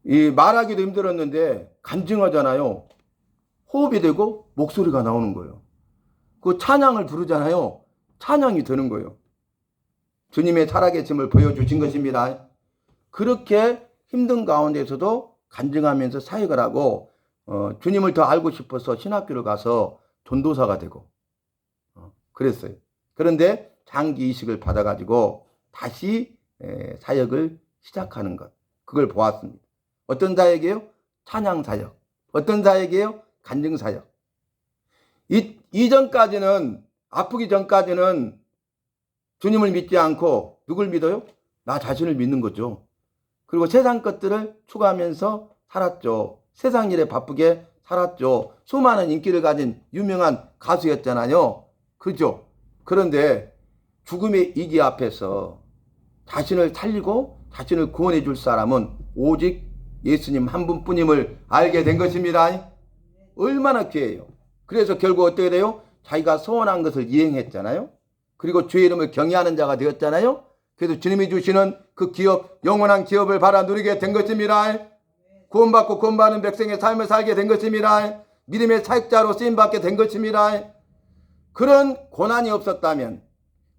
이 말하기도 힘들었는데 간증하잖아요. 호흡이 되고 목소리가 나오는 거예요. 그 찬양을 부르잖아요. 찬양이 되는 거예요. 주님의 살아계심을 보여주신 것입니다. 그렇게 힘든 가운데서도 간증하면서 사역을 하고 주님을 더 알고 싶어서 신학교를 가서 전도사가 되고 그랬어요. 그런데 장기 이식을 받아가지고 다시 사역을 시작하는 것, 그걸 보았습니다. 어떤 사역이에요? 찬양 사역. 어떤 사역이에요? 간증 사역. 이전까지는, 아프기 전까지는 주님을 믿지 않고 누굴 믿어요? 나 자신을 믿는 거죠. 그리고 세상 것들을 추구하면서 살았죠. 세상 일에 바쁘게 살았죠. 수많은 인기를 가진 유명한 가수였잖아요. 그죠? 그런데 죽음의 위기 앞에서 자신을 살리고 자신을 구원해 줄 사람은 오직 예수님 한 분뿐임을 알게 된 것입니다. 얼마나 귀해요. 그래서 결국 어떻게 돼요? 자기가 소원한 것을 이행했잖아요. 그리고 주의 이름을 경외하는 자가 되었잖아요. 그래서 주님이 주시는 그 기업, 영원한 기업을 받아 누리게 된 것입니다. 구원받고 구원받는 백성의 삶을 살게 된 것입니다. 믿음의 사역자로 쓰임받게 된 것입니다. 그런 고난이 없었다면,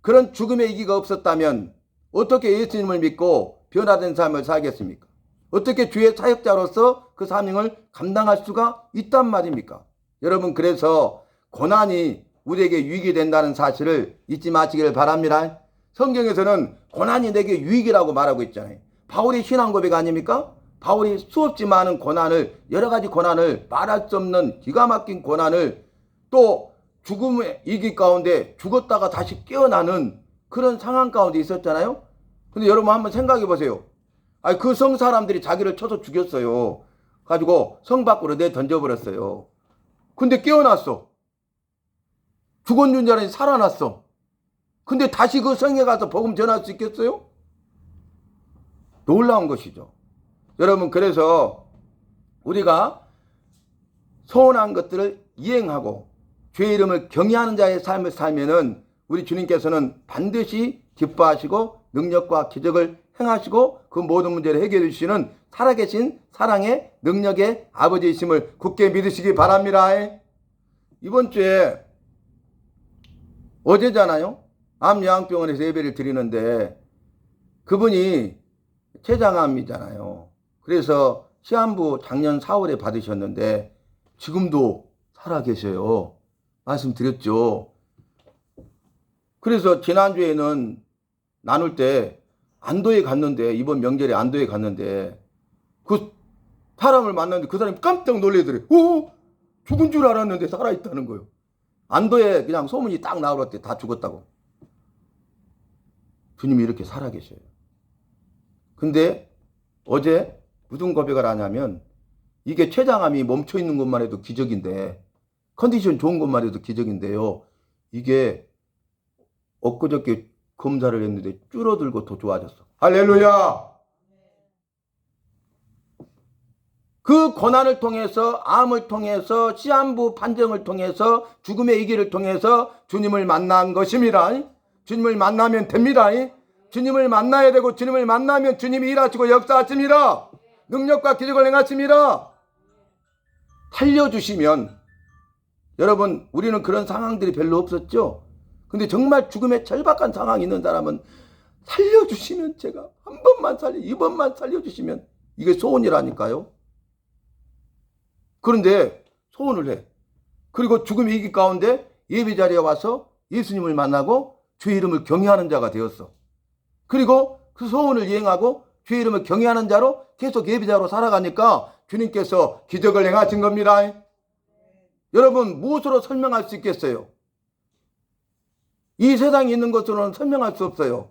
그런 죽음의 위기가 없었다면 어떻게 예수님을 믿고 변화된 삶을 살겠습니까? 어떻게 주의 사역자로서 그 사명을 감당할 수가 있단 말입니까? 여러분, 그래서 고난이 우리에게 유익이 된다는 사실을 잊지 마시길 바랍니다. 성경에서는 고난이 내게 유익이라고 말하고 있잖아요. 바울이 신앙 고백 아닙니까? 바울이 수없이 많은 고난을, 여러 가지 고난을, 말할 수 없는 기가 막힌 고난을, 또 죽음의 위기 가운데 죽었다가 다시 깨어나는 그런 상황 가운데 있었잖아요. 근데 여러분 한번 생각해 보세요. 그 성 사람들이 자기를 쳐서 죽였어요. 가지고 성 밖으로 내던져버렸어요. 근데 깨어났어. 죽은 줄 알았더니 살아났어. 근데 다시 그 성에 가서 복음 전할 수 있겠어요? 놀라운 것이죠. 여러분, 그래서 우리가 소원한 것들을 이행하고 주의 이름을 경외하는 자의 삶을 살면은 우리 주님께서는 반드시 기뻐하시고 능력과 기적을 행하시고 그 모든 문제를 해결해 주시는 살아계신 사랑의 능력의 아버지이심을 굳게 믿으시기 바랍니다. 이번 주에 어제잖아요. 암요양병원에서 예배를 드리는데 그분이 췌장암이잖아요. 그래서 시한부 작년 4월에 받으셨는데 지금도 살아계셔요. 말씀드렸죠. 그래서 지난주에는 나눌 때 안도에 갔는데, 이번 명절에 안도에 갔는데 그 사람을 만났는데 그 사람이 깜짝 놀래더래. 죽은 줄 알았는데 살아있다는 거예요. 안도에 그냥 소문이 딱 나오랬대. 다 죽었다고. 주님이 이렇게 살아계셔요. 근데 어제 무슨 고백을 하냐면 이게 췌장암이 멈춰있는 것만 해도 기적인데, 컨디션 좋은 것만 해도 기적인데요. 이게 엊그저께 검사를 했는데 줄어들고 더 좋아졌어. 할렐루야! 그 고난을 통해서, 암을 통해서, 시한부 판정을 통해서, 죽음의 위기를 통해서 주님을 만난 것입니다. 주님을 만나면 됩니다. 주님을 만나야 되고, 주님을 만나면 주님이 일하시고 역사하십니다. 능력과 기적을 행하십니다. 살려주시면, 여러분, 우리는 그런 상황들이 별로 없었죠. 근데 정말 죽음의 절박한 상황이 있는 사람은 살려주시면, 제가 한 번만 이번만 살려주시면, 이게 소원이라니까요. 그런데 소원을 해. 그리고 죽음의 위기 가운데 예배 자리에 와서 예수님을 만나고 주의 이름을 경외하는 자가 되었어. 그리고 그 소원을 이행하고 주의 이름을 경외하는 자로 계속 예배자로 살아가니까 주님께서 기적을 행하신 겁니다. 여러분, 무엇으로 설명할 수 있겠어요? 이 세상에 있는 것으로는 설명할 수 없어요.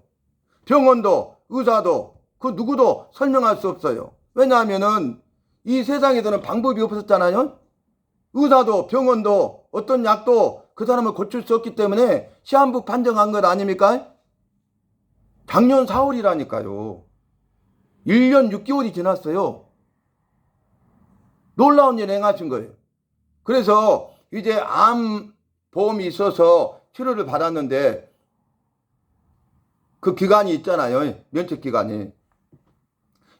병원도, 의사도, 그 누구도 설명할 수 없어요. 왜냐하면은 이 세상에서는 방법이 없었잖아요. 의사도, 병원도, 어떤 약도 그 사람을 고칠 수 없기 때문에 시한부 판정한 것 아닙니까? 작년 4월이라니까요. 1년 6개월이 지났어요. 놀라운 일 행하신 거예요. 그래서 이제 암보험이 있어서 치료를 받았는데 그 기간이 있잖아요. 면책 기간이.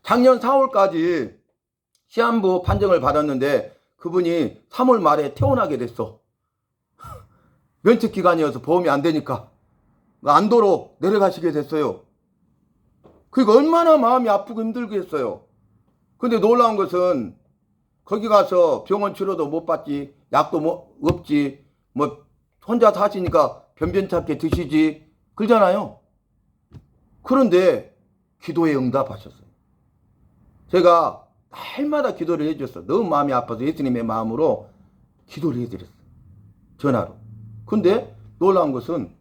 작년 4월까지 시한부 판정을 받았는데 그분이 3월 말에 퇴원하게 됐어. 면책 기간이어서 보험이 안 되니까 안도로 내려가시게 됐어요. 그러니까 얼마나 마음이 아프고 힘들겠어요. 근데 놀라운 것은 거기 가서 병원 치료도 못 받지, 약도 뭐 없지, 뭐 혼자 사시니까 변변찮게 드시지 그러잖아요. 그런데 기도에 응답하셨어요. 제가 날마다 기도를 해줬어. 너무 마음이 아파서 예수님의 마음으로 기도를 해드렸어요. 전화로. 근데 놀라운 것은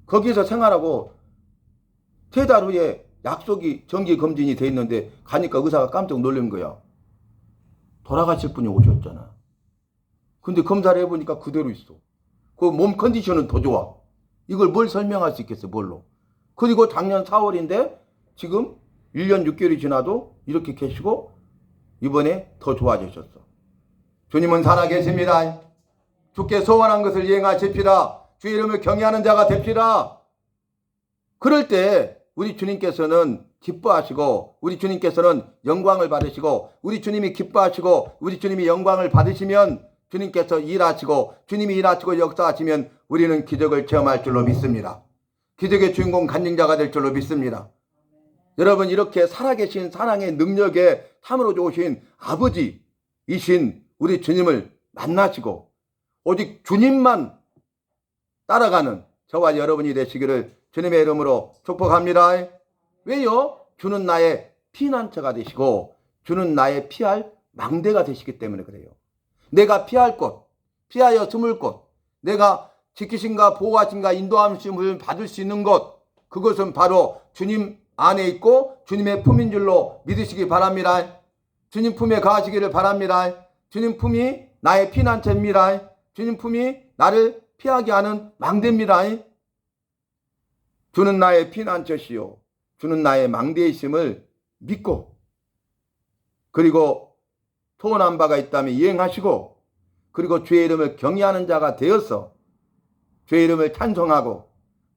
거기서 생활하고 3달 후에 약속이 정기검진이 돼 있는데 가니까 의사가 깜짝 놀란 거야. 돌아가실 분이 오셨잖아. 근데 검사를 해보니까 그대로 있어. 그 몸 컨디션은 더 좋아. 이걸 뭘 설명할 수 있겠어, 뭘로. 그리고 작년 4월인데 지금 1년 6개월이 지나도 이렇게 계시고 이번에 더 좋아지셨어. 주님은 살아계십니다. 주께 소원한 것을 이행하십시다. 주의 이름을 경외하는 자가 됩시다. 그럴 때 우리 주님께서는 기뻐하시고 우리 주님께서는 영광을 받으시고 우리 주님이 기뻐하시고 우리 주님이 영광을 받으시면 주님께서 일하시고 주님이 일하시고 역사하시면 우리는 기적을 체험할 줄로 믿습니다. 기적의 주인공 간증자가 될 줄로 믿습니다. 여러분 이렇게 살아계신 사랑의 능력에 참으로 좋으신 아버지이신 우리 주님을 만나시고 오직 주님만 따라가는 저와 여러분이 되시기를 주님의 이름으로 축복합니다. 왜요? 주는 나의 피난처가 되시고 주는 나의 피할 망대가 되시기 때문에 그래요. 내가 피할 곳, 피하여 숨을 곳, 내가 지키심과 보호하심과 인도하심을 받을 수 있는 곳, 그것은 바로 주님 안에 있고 주님의 품인 줄로 믿으시기 바랍니다. 주님 품에 가시기를 바랍니다. 주님 품이 나의 피난처입니다. 주님 품이 나를 피하게 하는 망대입니다. 주는 나의 피난처시요 주는 나의 망대이심을 믿고 그리고 소원한 바가 있다면 이행하시고 그리고 주의 이름을 경외하는 자가 되어서 주의 이름을 찬송하고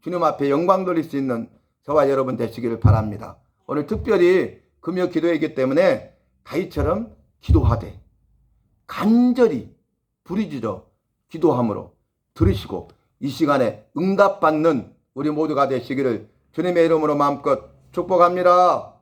주님 앞에 영광 돌릴 수 있는 저와 여러분 되시기를 바랍니다. 오늘 특별히 금요 기도이기 때문에 다윗처럼 기도하되 간절히 부르짖어 기도함으로 들으시고 이 시간에 응답받는 우리 모두가 되시기를 주님의 이름으로 마음껏 축복합니다.